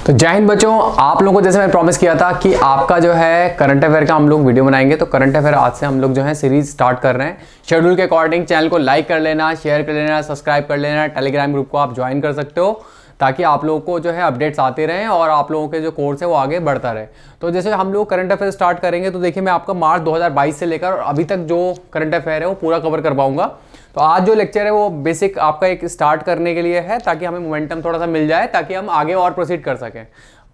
तो जय हिंद बच्चों, आप लोगों को जैसे मैंने प्रॉमिस किया था कि आपका जो है करंट अफेयर का हम लोग वीडियो बनाएंगे। तो करंट अफेयर आज से हम लोग जो है सीरीज स्टार्ट कर रहे हैं। शेड्यूल के अकॉर्डिंग चैनल को लाइक कर लेना, शेयर कर लेना, सब्सक्राइब कर लेना, टेलीग्राम ग्रुप को आप ज्वाइन कर सकते हो ताकि आप लोगों को जो है अपडेट्स आते रहें और आप लोगों के जो कोर्स है वो आगे बढ़ता रहे। तो जैसे हम लोग करंट अफेयर स्टार्ट करेंगे तो देखिए मैं आपका मार्च 2022 से लेकर और अभी तक जो करंट अफेयर है वो पूरा कवर कर पाऊंगा। तो आज जो लेक्चर है वो बेसिक आपका एक स्टार्ट करने के लिए है ताकि हमें मोमेंटम थोड़ा सा मिल जाए ताकि हम आगे और प्रोसीड कर सकें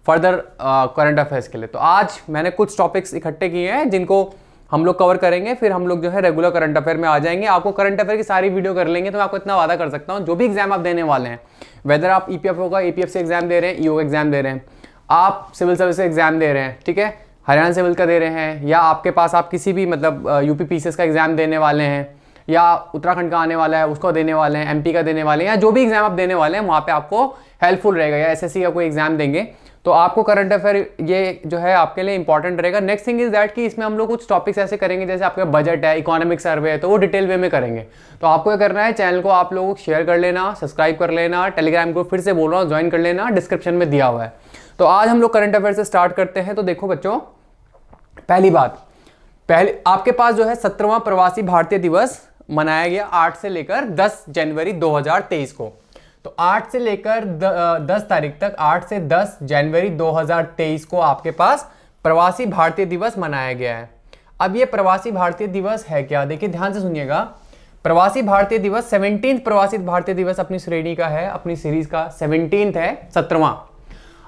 फर्दर करंट अफेयर्स के लिए। तो आज मैंने कुछ टॉपिक्स इकट्ठे किए हैं जिनको हम लोग कवर करेंगे, फिर हम लोग जो है रेगुलर करंट अफेयर में आ जाएंगे। आपको करंट अफेयर की सारी वीडियो कर लेंगे तो मैं आपको इतना वादा कर सकता हूं जो भी एग्जाम आप देने वाले हैं, वेदर आप ईपीएफओ का एपीएफसी एग्जाम दे रहे हैं, ईओ एग्जाम दे रहे हैं, आप सिविल सर्विस एग्जाम दे रहे हैं, ठीक है, हरियाणा सिविल का दे रहे हैं, या आपके पास आप किसी भी मतलब यूपी पीसीएस का एग्जाम देने वाले हैं, या उत्तराखंड का आने वाला है उसको देने वाले हैं, एमपी का देने वाले हैं, या जो भी एग्जाम आप देने वाले हैं वहाँ पे आपको हेल्पफुल रहेगा, या एसएससी का कोई एग्जाम देंगे तो आपको करंट अफेयर ये जो है आपके लिए इंपॉर्टेंट रहेगा। नेक्स्ट थिंग इज दैट कि इसमें हम लोग कुछ टॉपिक्स ऐसे करेंगे जैसे आपका बजट है, इकोनॉमिक सर्वे है, तो वो डिटेल वे में करेंगे। तो आपको क्या करना है, चैनल को आप लोग शेयर कर लेना, सब्सक्राइब कर लेना, टेलीग्राम ग्रुप फिर से बोल रहा हूँ ज्वाइन कर लेना, डिस्क्रिप्शन में दिया हुआ है। तो आज हम लोग करंट अफेयर से स्टार्ट करते हैं। तो देखो बच्चों, पहली बात, पहले आपके पास जो है 17वां प्रवासी भारतीय दिवस मनाया गया 8 से लेकर 10 जनवरी 2023 को। तो 8 से लेकर 10 तारीख तक, 8 से 10 जनवरी 2023 को आपके पास प्रवासी भारतीय दिवस मनाया गया है। अब ये प्रवासी भारतीय दिवस है क्या, देखिए ध्यान से सुनिएगा। प्रवासी भारतीय दिवस 17th प्रवासी भारतीय दिवस अपनी श्रेणी का है, अपनी सीरीज का 17th है, 17वां।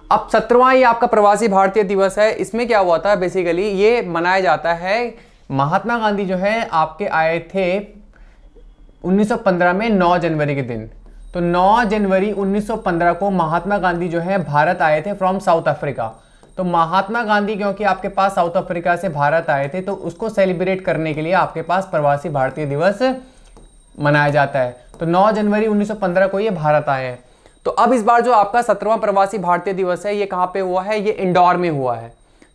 अब 17वां ये आपका प्रवासी भारतीय दिवस है। इसमें क्या हुआ था, बेसिकली ये मनाया जाता है, महात्मा गांधी जो है आपके आए थे 1915 में 9 जनवरी के दिन। तो 9 जनवरी 1915 को महात्मा गांधी जो है भारत आए थे फ्रॉम साउथ अफ्रीका। तो महात्मा गांधी क्योंकि आपके पास साउथ अफ्रीका से भारत आए थे तो उसको सेलिब्रेट करने के लिए आपके पास प्रवासी भारतीय दिवस मनाया जाता है। तो 9 जनवरी 1915 को ये भारत आए हैं। तो अब इस बार जो आपका 17वां प्रवासी भारतीय दिवस है ये कहाँ पे हुआ है, ये इंदौर में हुआ है,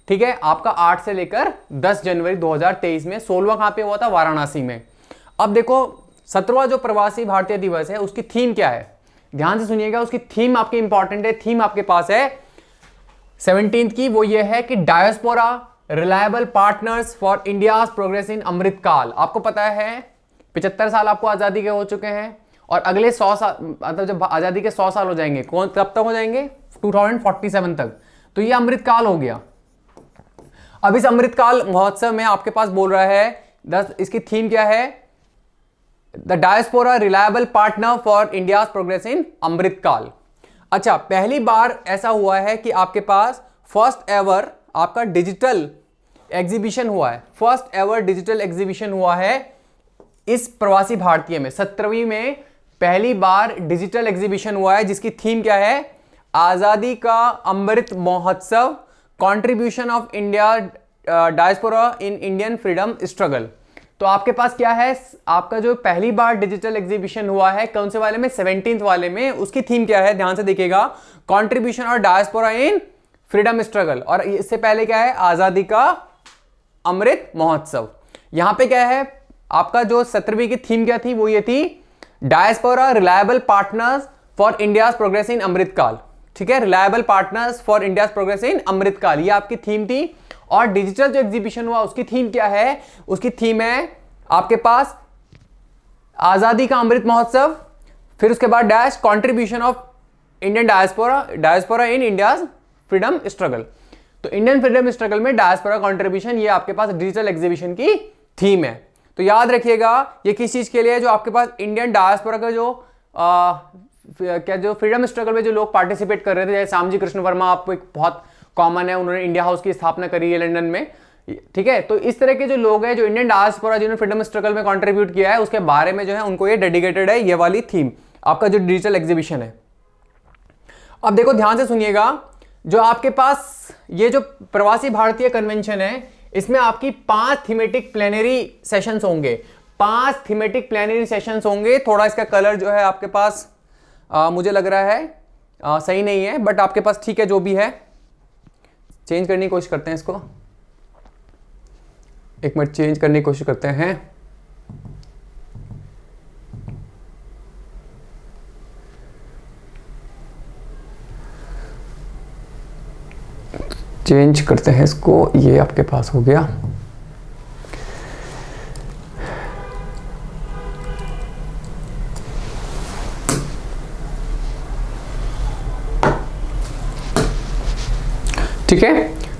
ठीक है। आपका 8 से लेकर 10 जनवरी 2023 में। 16वां कहाँ पे हुआ था, वाराणसी में। अब देखो 17वां जो प्रवासी भारतीय दिवस है उसकी थीम क्या है, ध्यान से सुनिएगा। उसकी थीम आपकी इंपॉर्टेंट है, थीम आपके पास है 17th की, वो ये है कि diaspora reliable partners for India's progress in Amrit Kaal. आपको पता है 75 साल आपको आजादी के हो चुके हैं और अगले 100 साल, मतलब जब आजादी के 100 साल हो जाएंगे, कौन कब तक हो जाएंगे, 2047 तक। तो ये अमृत काल हो गया। अब इस अमृत काल महोत्सव में आपके पास बोल रहा है 10, इसकी थीम क्या है, the diaspora reliable partner for India's progress in Amritkaal. अच्छा, पहली बार ऐसा हुआ है कि आपके पास फर्स्ट एवर आपका डिजिटल एग्जीबिशन हुआ है, फर्स्ट एवर डिजिटल एग्जीबिशन हुआ है इस प्रवासी भारतीय में। 17वीं में पहली बार डिजिटल एग्जीबिशन हुआ है जिसकी थीम क्या है, आजादी का Amrit Mahotsav, contribution of India diaspora in Indian freedom struggle. तो आपके पास क्या है, आपका जो पहली बार डिजिटल एग्जीबिशन हुआ है कौन से वाले में, 17th वाले में, उसकी थीम क्या है, ध्यान से देखिएगा, कंट्रीब्यूशन और डायस्पोरा इन फ्रीडम स्ट्रगल। और इससे पहले क्या है, आजादी का अमृत महोत्सव। यहां पे क्या है, आपका जो 17वीं की थीम क्या थी, वो ये थी diaspora reliable partners for India's progress in Amritkaal, ठीक है, reliable partners for India's progress in Amritkaal, ये आपकी थीम थी। और डिजिटल जो एग्जीबिशन हुआ उसकी थीम क्या है, उसकी थीम है आपके पास आजादी का अमृत महोत्सव, फिर उसके बाद dash contribution of Indian diaspora in India's freedom struggle. तो इंडियन फ्रीडम स्ट्रगल में डायस्पोरा कंट्रीब्यूशन, ये आपके पास डिजिटल एग्जीबिशन की थीम है। तो याद रखिएगा ये किस चीज के लिए है, जो आपके पास इंडियन डायस्पोरा का जो फ्रीडम स्ट्रगल में जो लोग पार्टिसिपेट कर रहे थे, जैसे श्यामजी कृष्ण वर्मा, आपको एक बहुत कॉमन है, उन्होंने इंडिया हाउस की स्थापना करी है लंदन में, ठीक है। तो इस तरह के जो लोग हैं जो इंडियन डायस्पोरा जिन्होंने फ्रीडम स्ट्रगल में कंट्रीब्यूट किया है उसके बारे में जो है उनको ये डेडिकेटेड है, ये वाली थीम आपका जो डिजिटल एग्जीबिशन है। अब देखो ध्यान से सुनिएगा, जो आपके पास ये जो प्रवासी भारतीय कन्वेंशन है इसमें आपकी 5 थीमेटिक प्लेनरी सेशंस होंगे, 5 थीमेटिक प्लेनरी सेशंस होंगे। थोड़ा इसका कलर जो है आपके पास मुझे लग रहा है सही नहीं है, बट आपके पास ठीक है, जो भी है चेंज करने की कोशिश करते हैं, इसको एक मिनट चेंज करने की कोशिश करते हैं। चेंज करते हैं इसको, ये आपके पास हो गया। ठीक है,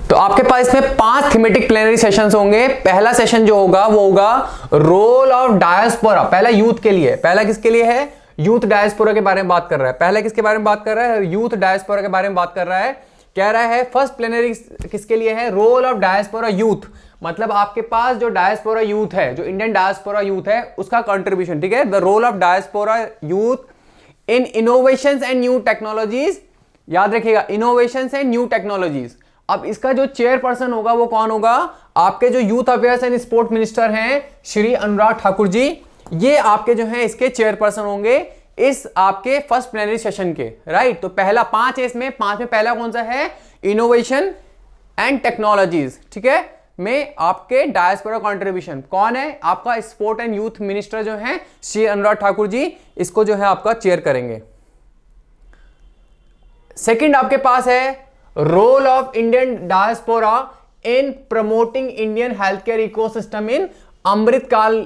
तो आपके पास इसमें 5 थीमेटिक प्लेनरी सेशंस होंगे। पहला सेशन जो होगा वो होगा रोल ऑफ डायस्पोरा, पहला यूथ के लिए। पहला किसके लिए है? यूथ डायस्पोरा के बारे में बात कर रहा है। पहला किसके बारे में बात कर रहा है? यूथ डायस्पोरा के बारे में बात कर रहा है। कह रहा है फर्स्ट प्लेनरी किसके लिए है? रोल ऑफ डायस्पोरा यूथ, मतलब आपके पास जो डायस्पोरा यूथ है, जो इंडियन डायस्पोरा यूथ है, उसका कंट्रीब्यूशन। ठीक है, the role of diaspora youth in innovations and new technologies, याद रखिएगा इनोवेशंस एंड न्यू टेक्नोलॉजीज। अब इसका जो चेयरपर्सन होगा वो कौन होगा? आपके जो youth affairs and sport minister हैं श्री अनुराग ठाकुर जी, ये आपके जो हैं इसके चेयरपर्सन होंगे इस आपके फर्स्ट प्लेनरी सेशन के। राइट, तो पहला 5 है इसमें, 5 में पहला कौन सा है? Innovation and technologies. ठीक है, में आपके डायस्पोरा कंट्रीब्यूशन कौन है? आपका स्पोर्ट एंड यूथ मिनिस्टर जो है श्री अनुराग ठाकुर जी, इसको जो है आपका चेयर करेंगे। सेकंड आपके पास है role of Indian diaspora in promoting Indian health care ecosystem in Amritkaal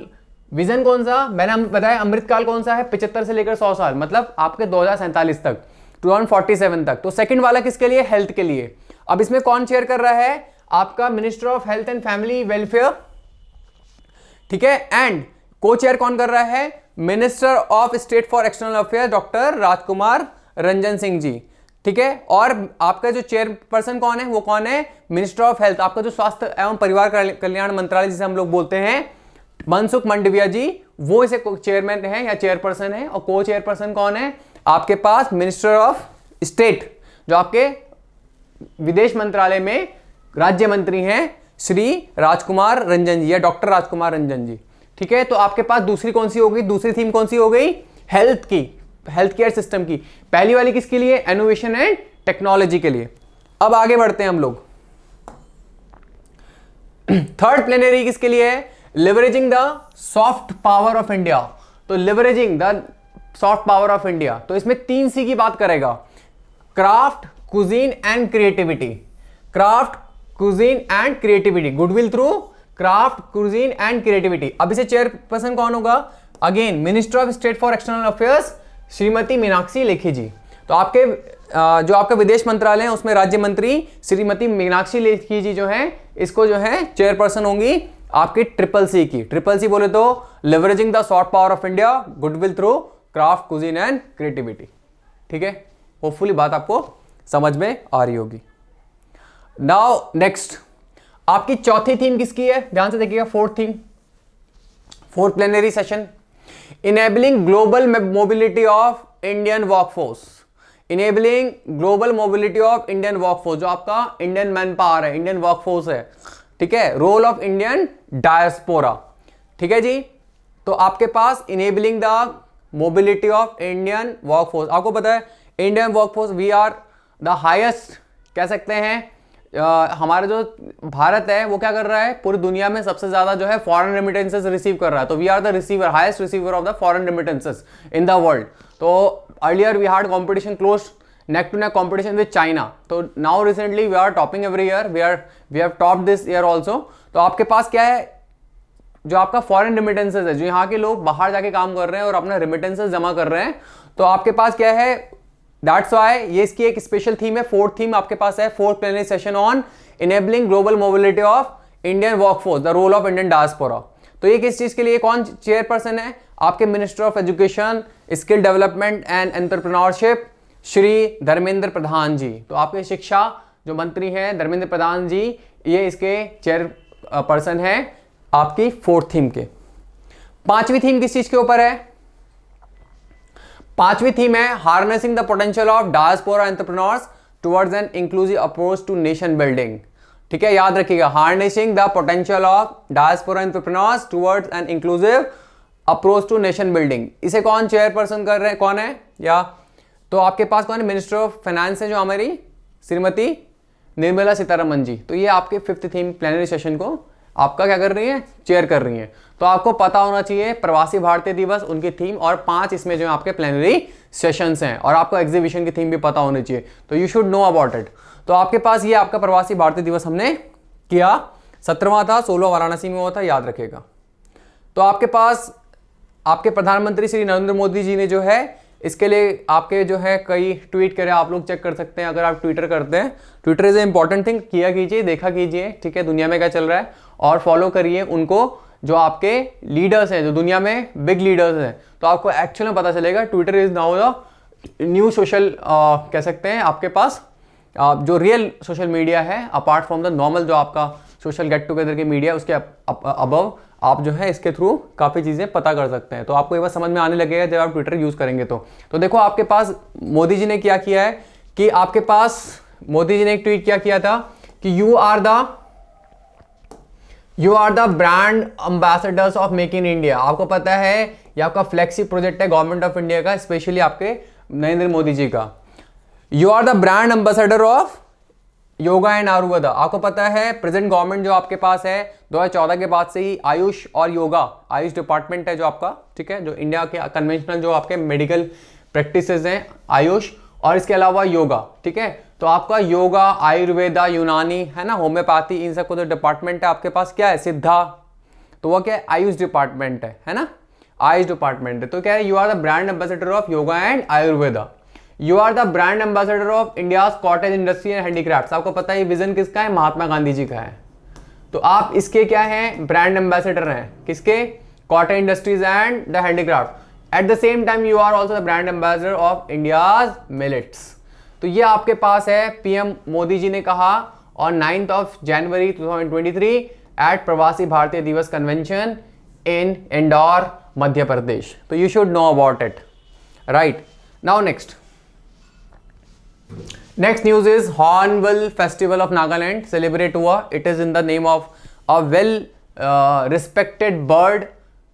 vision. कौन सा? मैंने बताया अमृतकाल कौन सा है? 75 से लेकर 100 साल, मतलब आपके 2047 तक, 2047 तक। तो सेकंड वाला किसके लिए? हेल्थ के लिए। अब इसमें कौन चेयर कर रहा है? आपका minister of health and family welfare. ठीक है, एंड को चेयर कौन कर रहा है? Minister of state for external affair doctor Rajkumar Ranjan Singh ji. ठीक है, और आपका जो चेयरपर्सन कौन है? वो कौन है? मिनिस्टर ऑफ हेल्थ, आपका जो स्वास्थ्य एवं परिवार कल्याण मंत्रालय जिसे हम लोग बोलते हैं, मनसुख मंडविया जी, वो इसे चेयरमैन है या चेयरपर्सन है। और को चेयरपर्सन कौन है? आपके पास मिनिस्टर ऑफ स्टेट, जो आपके विदेश मंत्रालय में राज्य मंत्री हैं श्री राजकुमार रंजन जी या डॉक्टर राजकुमार रंजन जी। ठीक है, तो आपके पास दूसरी कौन सी हो गई? दूसरी थीम कौन सी हो गई? हेल्थ की, हेल्थ केयर सिस्टम की। पहली वाली किसके लिए? इनोवेशन एंड टेक्नोलॉजी के लिए। अब आगे बढ़ते हैं हम लोग। थर्ड प्लेनरी किसके लिए है? Leveraging the soft power of India. तो leveraging the soft power of India, तो इसमें 3 सी की बात करेगा, craft, cuisine and creativity. Craft, cuisine and creativity, goodwill through craft, cuisine and creativity. अब इसे चेयरपर्सन कौन होगा? Again minister of state for external affairs Shrimati Meenakshi Lekhi ji. तो आपके जो आपका विदेश मंत्रालय है उसमें राज्य मंत्री श्रीमती मीनाक्षी लेखी जी जो है, इसको जो है चेयरपर्सन होंगी आपकी ट्रिपल सी की। ट्रिपल सी बोले तो leveraging the soft power of India, goodwill through craft, cuisine and creativity. ठीक है, होपफुली बात आपको समझ में आ रही होगी। नाउ नेक्स्ट आपकी चौथी थीम किसकी है? ध्यान से देखिएगा, fourth theme, fourth plenary session, enabling global mobility of Indian workforce. Enabling global mobility of Indian workforce, जो आपका इंडियन मैन पावर है, इंडियन वर्कफोर्स है। ठीक है, रोल ऑफ इंडियन डायस्पोरा। ठीक है जी, तो आपके पास enabling the mobility of Indian workforce. आपको पता है Indian workforce, we are the highest, कह सकते हैं हमारा जो भारत है वो क्या कर रहा है? पूरी दुनिया में सबसे ज्यादा जो है फॉरेन रेमिटेंसेस रिसीव कर रहा है। तो we are the receiver, highest receiver of the foreign remittances in the world. तो earlier we had competition, close neck to neck competition with China. तो now recently we are topping every year. We have topped this year also. तो आपके पास क्या है? जो आपका foreign remittances है, जो यहाँ के लोग बाहर जाके काम कर रहे हैं और अपना रेमिटेंसेस जमा कर रहे हैं, तो आपके पास क्या है? दैट्स वाई ये इसकी एक स्पेशल थीम है। फोर्थ थीम आपके पास है, fourth plenary session on enabling global mobility of Indian workforce, the role of Indian diaspora. तो ये किस चीज के लिए कौन चेयरपर्सन है? आपके minister of education, skill development and entrepreneurship Shri Dharmendra Pradhan ji. तो आपके शिक्षा जो मंत्री हैं धर्मेंद्र प्रधान जी, ये इसके चेयर पर्सन है आपकी फोर्थ थीम के। पांचवी थीम किस चीज के ऊपर है? पांचवी थीम है harnessing the potential of diaspora entrepreneurs towards an inclusive approach to nation building. ठीक है, याद रखिएगा, harnessing the potential of diaspora entrepreneurs towards an inclusive approach to nation building. इसे कौन चेयरपर्सन कर रहे हैं? कौन है? या तो आपके पास कौन है? मिनिस्टर ऑफ फाइनेंस है जो हमारी श्रीमती निर्मला सीतारमन जी। तो ये आपके फिफ्थ थीम प्लेनरी सेशन को आपका क्या कर रही है? चेयर कर रही है। तो आपको पता होना चाहिए प्रवासी भारतीय दिवस, उनकी थीम, और 5 इसमें जो है आपके प्लेनरी सेशंस हैं और आपको एग्जीबिशन की थीम भी पता होनी चाहिए, तो you should know about it. तो आपके पास ये आपका प्रवासी भारतीय दिवस हमने किया, 17वां था, 16 वाराणसी में हुआ था, याद रखेगा। तो आपके पास आपके प्रधानमंत्री श्री नरेंद्र मोदी जी ने जो है इसके लिए आपके जो है कई ट्वीट करे, आप लोग चेक कर सकते हैं अगर आप ट्विटर करते हैं। Twitter is a important thing, किया कीजिए, देखा कीजिए, ठीक है, दुनिया में क्या चल रहा है, और फॉलो करिए उनको जो आपके लीडर्स हैं, जो दुनिया में बिग लीडर्स हैं, तो आपको एक्चुअल में पता चलेगा। Twitter is now the new social कह सकते हैं आपके पास जो रियल सोशल मीडिया है, अपार्ट फ्रॉम द नॉर्मल जो आपका सोशल गेट टुगेदर की मीडिया, उसके अबव आप जो है इसके थ्रू काफ़ी चीज़ें पता कर सकते हैं। तो आपको ये बात समझ में आने लगेगा जब आप ट्विटर यूज़ करेंगे। तो देखो आपके पास मोदी जी ने क्या किया है कि आपके पास मोदी जी ने एक ट्वीट क्या किया था कि you are the brand ambassadors of make in India. आपको पता है ये आपका फ्लैगशिप प्रोजेक्ट है गवर्नमेंट ऑफ इंडिया का, स्पेशली आपके नरेंद्र मोदी जी का। You are the brand ambassador of yoga and Ayurveda. आपको पता है प्रेजेंट गवर्नमेंट जो आपके पास है 2014 के बाद से ही आयुष और योगा, आयुष डिपार्टमेंट है जो आपका, ठीक है, जो इंडिया के कन्वेंशनल जो आपके मेडिकल प्रैक्टिसेस हैं, आयुष और इसके अलावा योगा, ठीक है। तो आपका योगा, आयुर्वेदा, यूनानी है ना, होम्योपैथी, इन सबको जो डिपार्टमेंट है आपके पास क्या है, सिद्धा, तो वह क्या है, आयुष डिपार्टमेंट है ना, आयुष डिपार्टमेंट है। तो क्या है, you are the brand ambassador of yoga and Ayurveda. You are the brand ambassador of India's cottage industry and handicrafts. आपको पता है ये विजन किसका है, महात्मा गांधी जी का है। तो आप इसके क्या हैं, ब्रांड एम्बेसडर हैं, किसके, cottage industries and the handicraft. At the same time you are also the brand ambassador of India's millets. तो ये आपके पास है, पीएम मोदी जी ने कहा ऑन 9 जनवरी 2023 एट प्रवासी भारतीय दिवस कन्वेंशन इन इंदौर, मध्य प्रदेश। तो you should know about it, right. Now next news is Hornbill Festival of Nagaland celebrate हुआ। It is in the name of a well respected bird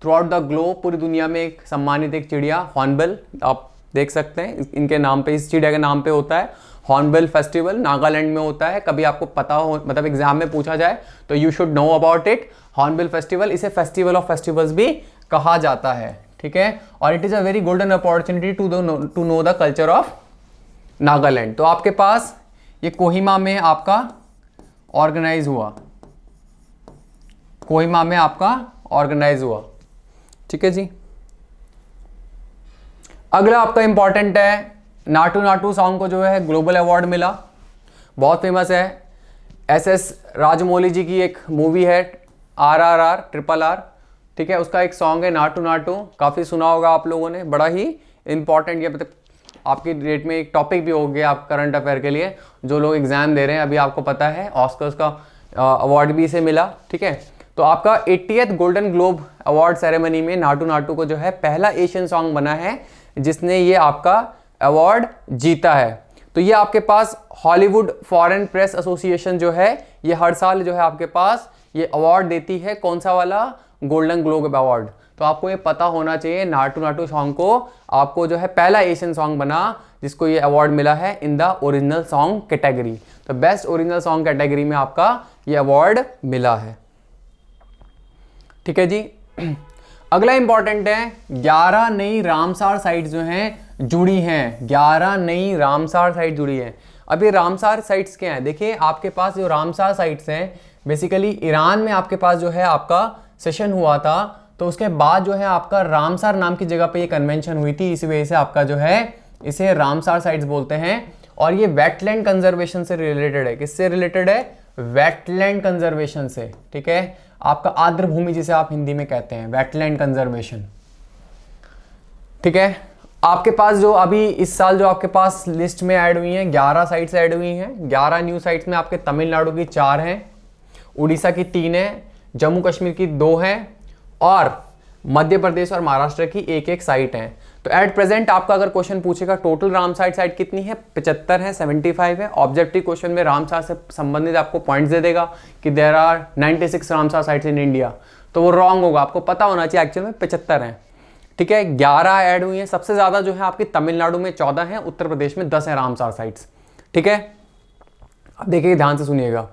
throughout the globe। पूरी दुनिया में एक सम्मानित एक चिड़िया हॉर्नबिल, आप देख सकते हैं इनके नाम पे, इस चिड़िया के नाम पे होता है हॉर्नबिल फेस्टिवल, नागालैंड में होता है। कभी आपको पता हो, मतलब एग्जाम में पूछा जाए तो you should know about it. Hornbill festival, इसे फेस्टिवल ऑफ फेस्टिवल्स भी कहा जाता है, ठीक है। और it is a very golden opportunity to know the culture of Nagaland. तो आपके पास ये कोहिमा में आपका ऑर्गेनाइज हुआ, कोहिमा में आपका ऑर्गेनाइज हुआ, ठीक है जी। अगला आपका इंपॉर्टेंट है, नाटू नाटू सॉन्ग को जो है ग्लोबल अवार्ड मिला, बहुत फेमस है। एस राजमौली जी की एक मूवी है RRR, RRR, ठीक है, उसका एक सॉन्ग है नाटू नाटू, काफ़ी सुना होगा आप लोगों ने, बड़ा ही इंपॉर्टेंट, ये मतलब आपकी डेट में एक टॉपिक भी हो गया आप करंट अफेयर के लिए, जो लोग एग्जाम दे रहे हैं। अभी आपको पता है ऑस्कर्स का अवार्ड भी इसे मिला, ठीक है। तो आपका 80th golden globe award ceremony में नाटू नाटू को जो है पहला एशियन सॉन्ग बना है जिसने ये आपका अवार्ड जीता है। तो ये आपके पास हॉलीवुड फॉरेन प्रेस एसोसिएशन जो है ये हर साल जो है आपके पास ये अवार्ड देती है, कौन सा वाला, गोल्डन ग्लोब अवार्ड। तो आपको ये पता होना चाहिए नाटू नाटू सॉन्ग को आपको जो है पहला एशियन सॉन्ग बना जिसको ये अवार्ड मिला है in the original song category. तो बेस्ट ओरिजिनल सॉन्ग कैटेगरी में आपका ये अवार्ड मिला है, ठीक है जी। अगला इंपॉर्टेंट है, 11 नई रामसार साइट जो हैं जुड़ी हैं, 11 नई रामसार साइट जुड़ी हैं। अब ये रामसार साइट्स क्या हैं, देखिए आपके पास जो रामसार साइट्स हैं बेसिकली ईरान में आपके पास जो है आपका सेशन हुआ था, तो उसके बाद जो है आपका रामसार नाम की जगह पे ये कन्वेंशन हुई थी, इसी वजह से आपका जो है इसे रामसार साइट्स बोलते हैं। और ये वेटलैंड कंजर्वेशन से रिलेटेड है, किससे रिलेटेड है, वेटलैंड कंजर्वेशन से, ठीक है, आपका आर्द्र भूमि जिसे आप हिंदी में कहते हैं, वेटलैंड कंजर्वेशन, ठीक है। आपके पास जो अभी इस साल जो आपके पास लिस्ट में ऐड हुई हैं 11 साइट्स ऐड हुई हैं। 11 न्यू साइट्स में आपके तमिलनाडु की 4 हैं, उड़ीसा की 3 है, जम्मू कश्मीर की 2 हैं और मध्य प्रदेश और महाराष्ट्र की एक साइट है। तो एट प्रेजेंट आपका अगर क्वेश्चन पूछेगा टोटल रामसार साइट कितनी है, 75 है, 75 है। ऑब्जेक्टिव क्वेश्चन में रामसार से संबंधित आपको पॉइंट्स दे देगा कि there are 96 Ramsar sites in India, तो वो रॉन्ग होगा, आपको पता होना चाहिए एक्चुअल में 75 है, ठीक है। 11 ऐड हुई हैं, सबसे ज्यादा जो है आपकी तमिलनाडु में 14 है, उत्तर प्रदेश में 10 है रामसार साइट्स, ठीक है। अब देखिए ध्यान से सुनिएगा,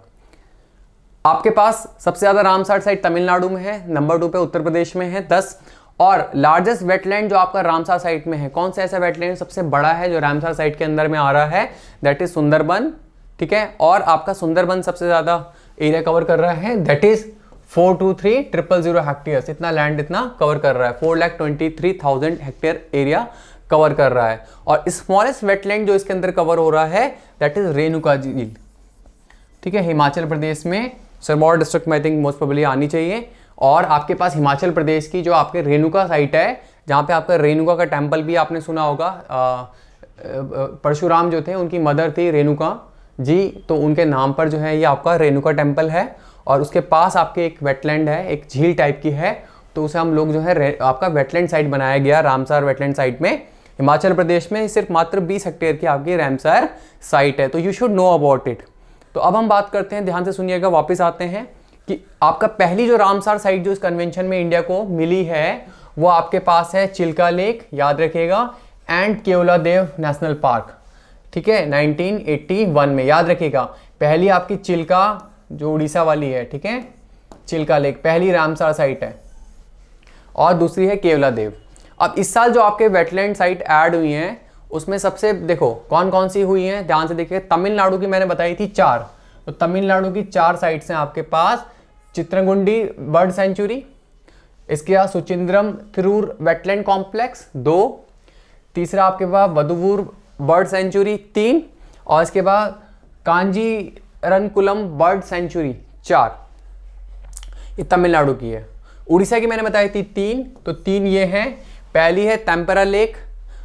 आपके पास सबसे ज्यादा रामसार साइट तमिलनाडु में है, नंबर 2 पे उत्तर प्रदेश में है 10, और लार्जेस्ट वेटलैंड जो आपका रामसार साइट में है, कौन सा ऐसा वेटलैंड सबसे बड़ा है जो रामसार साइट के अंदर में आ रहा है, दैट इज सुंदरबन। ठीक है, और आपका सुंदरबन सबसे ज्यादा एरिया कवर कर रहा है, दैट इज 423,000 हेक्टेयर। इतना लैंड इतना कवर कर रहा है, 4,23,000 हेक्टेयर एरिया कवर कर रहा है। और स्मॉलेस्ट वेटलैंड जो इसके अंदर कवर हो रहा है दैट इज रेणुका झील। ठीक है, हिमाचल प्रदेश में सिरमौर डिस्ट्रिक्ट में आई थिंक मोस्ट प्रोबेबली आनी चाहिए। और आपके पास हिमाचल प्रदेश की जो आपके रेणुका साइट है, जहाँ पे आपका रेणुका का टेम्पल भी आपने सुना होगा, परशुराम जो थे उनकी मदर थी रेणुका जी, तो उनके नाम पर जो है ये आपका रेणुका टेम्पल है। और उसके पास आपके एक वेटलैंड है, एक झील टाइप की है, तो उसे हम लोग जो है आपका वेटलैंड साइट बनाया गया रामसार वेटलैंड साइट में। हिमाचल प्रदेश में सिर्फ मात्र 20 हेक्टेयर की आपकी रामसार साइट है, तो you should know about it. तो अब हम बात करते हैं, ध्यान से सुनिएगा, वापस आते हैं कि आपका पहली जो रामसार साइट जो इस कन्वेंशन में इंडिया को मिली है वो आपके पास है चिल्का लेक, याद रखिएगा, एंड केवलादेव नेशनल पार्क। ठीक है, 1981 में, याद रखिएगा। पहली आपकी चिल्का जो उड़ीसा वाली है, ठीक है, चिल्का लेक पहली रामसार साइट है, और दूसरी है केवलादेव। अब इस साल जो आपके वेटलैंड साइट ऐड हुई हैं उसमें सबसे देखो कौन कौन सी हुई हैं, ध्यान से देखिए। तमिलनाडु की मैंने बताई थी 4, तो तमिलनाडु की 4 साइट्स हैं आपके पास। चित्रगुंडी बर्ड सेंचुरी, इसके बाद सुचिंद्रम थिरूर वेटलैंड कॉम्प्लेक्स 2, तीसरा आपके पास वदुवूर बर्ड सेंचुरी 3, और इसके बाद कांजीरनकुलम बर्ड सेंचुरी 4। ये तमिलनाडु की है। उड़ीसा की मैंने बताई थी 3, तो 3 ये हैं। पहली है तेम्परा लेक,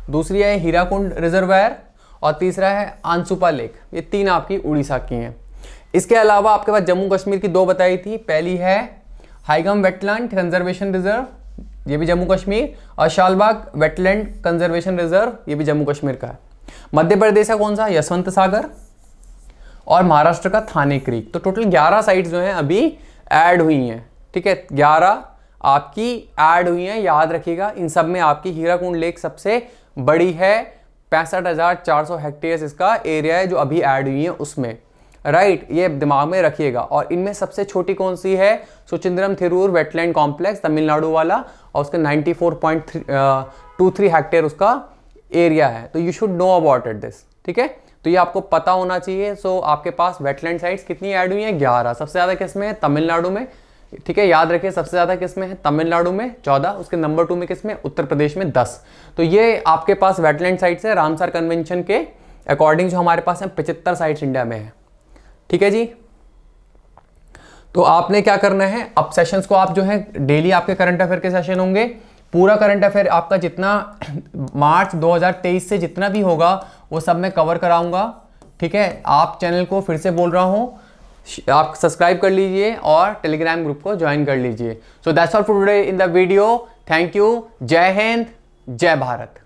दूसरी है हीराकुंड रिजर्वायर, और तीसरा है आंसुपा लेक। ये 3 आपकी उड़ीसा की हैं। इसके अलावा आपके पास जम्मू कश्मीर की 2 बताई थी, पहली है हाइगम वेटलैंड कंजर्वेशन रिजर्व, ये भी जम्मू कश्मीर, और शालबाग वेटलैंड कंजर्वेशन रिजर्व, ये भी जम्मू कश्मीर का है। मध्य प्रदेश का कौन सा, यशवंत सागर, और महाराष्ट्र का थाने क्रीक। तो टोटल 11 साइट्स जो हैं अभी ऐड हुई हैं। ठीक है, 11 आपकी ऐड हुई हैं, याद रखिएगा। इन सब में आपकी हीराकुंड लेक सबसे बड़ी है, 65,400 हेक्टेयर इसका एरिया है जो अभी ऐड हुई है उसमें, राइट, ये दिमाग में रखिएगा। और इनमें सबसे छोटी कौन सी है, सुचिंद्रम थिरूर वेटलैंड कॉम्प्लेक्स तमिलनाडु वाला, और उसका 94.23 हेक्टेयर उसका एरिया है। तो you should know about it this. ठीक है, तो ये आपको पता होना चाहिए। सो आपके पास वेटलैंड साइट्स कितनी ऐड हुई हैं, 11। सबसे ज़्यादा किस में है, तमिलनाडु में। ठीक है, याद रखिए, सबसे ज़्यादा किस में है, तमिलनाडु में 14, उसके नंबर 2 में किस में, उत्तर प्रदेश में 10। तो ये आपके पास वेटलैंड साइट्स है रामसार कन्वेंशन के अकॉर्डिंग जो हमारे पास है 75 साइट्स इंडिया में है। ठीक है जी, तो आपने क्या करना है, अब सेशंस को आप जो है डेली आपके करंट अफेयर के सेशन होंगे। पूरा करंट अफेयर आपका जितना मार्च 2023 से जितना भी होगा वो सब मैं कवर कराऊंगा। ठीक है, आप चैनल को फिर से बोल रहा हूं, आप सब्सक्राइब कर लीजिए और टेलीग्राम ग्रुप को ज्वाइन कर लीजिए। So that's all for today in the video. Thank you, जय हिंद, जय भारत।